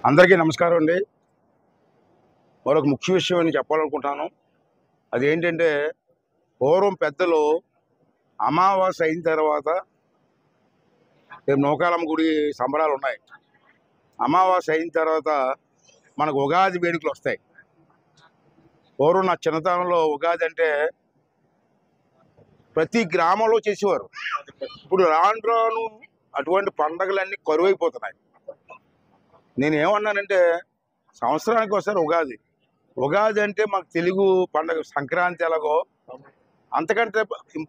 అందరికీ నమస్కారం అండి. మరొక ముఖ్య విషయం నేను చెప్పాలనుకుంటున్నాను. అదేంటంటే పూర్వం పెద్దలు అమావాస్య అయిన తర్వాత రేపు నూకాలమ్మ గుడి సంబరాలు ఉన్నాయి. అమావాస్య అయిన తర్వాత మనకు ఉగాది వేడుకలు వస్తాయి. పూర్వం నా చిన్నతనంలో ఉగాది అంటే ప్రతి గ్రామంలో చేసేవారు. ఇప్పుడు రాను రాను అటువంటి పండగలన్నీ కరువైపోతున్నాయి. నేనేమన్నానంటే సంవత్సరానికి ఒకసారి ఉగాది. ఉగాది అంటే మాకు తెలుగు పండగ సంక్రాంతి ఎలాగో అంతకంటే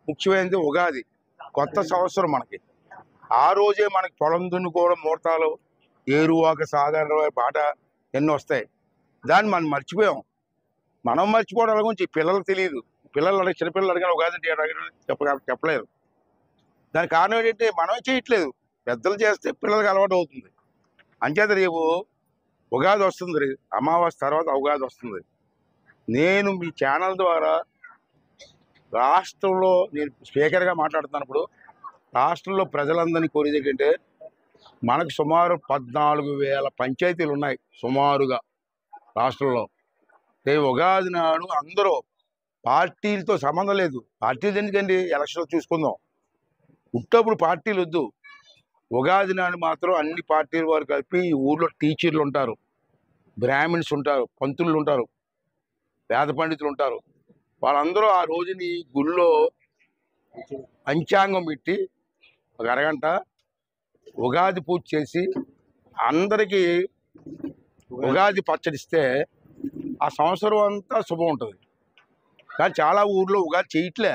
ముఖ్యమైనది ఉగాది. కొత్త సంవత్సరం మనకి. ఆ రోజే మనకి పొలం దున్నుకోవడం ముహూర్తాలు, ఏరువాక సాగర పాట ఎన్నో వస్తాయి. దాన్ని మనం మర్చిపోయాం. మనం మర్చిపోవడం గురించి పిల్లలకు తెలియదు. పిల్లలు చిన్నపిల్లలు అడిగిన ఉగాది అంటే చెప్పలేరు. దానికి కారణం ఏంటంటే మనమే చేయట్లేదు. పెద్దలు చేస్తే పిల్లలకి అలవాటు అవుతుంది. అంచేత రేపు ఉగాది వస్తుంది. అమావాస్య తర్వాత ఉగాది వస్తుంది. నేను మీ ఛానల్ ద్వారా రాష్ట్రంలో నేను స్పీకర్గా మాట్లాడుతున్నప్పుడు రాష్ట్రంలో ప్రజలందరినీ కోరేది ఏంటంటే మనకు సుమారు 14,000 పంచాయతీలు ఉన్నాయి సుమారుగా రాష్ట్రంలో. రేపు ఉగాది నాడు అందరూ పార్టీలతో సంబంధం లేదు. పార్టీలు ఎందుకండి, ఎలక్షన్ చూసుకుందాం. ఉట్టప్పుడు పార్టీలు వద్దు. ఉగాది నాడు మాత్రం అన్ని పార్టీల వారు కలిపి ఊళ్ళో టీచర్లు ఉంటారు, బ్రాహ్మిన్స్ ఉంటారు, పంతులు ఉంటారు, వేద పండితులు ఉంటారు. వాళ్ళందరూ ఆ రోజుని గుళ్ళో పంచాంగం పెట్టి ఒక అరగంట ఉగాది పూజ చేసి అందరికీ ఉగాది పచ్చడిస్తే ఆ సంవత్సరం అంతా శుభం ఉంటుంది. కానీ చాలా ఊర్లో ఉగాది చేయట్లే.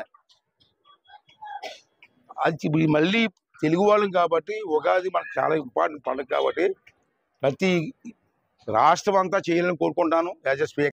అది మళ్ళీ తెలుగు వాళ్ళం కాబట్టి ఉగాది మనకు చాలా ఇంపార్టెంట్ పండుగ కాబట్టి ప్రతి రాష్ట్రం అంతా చేయాలని కోరుకుంటాను యాజ్ ఎ స్పీకర్.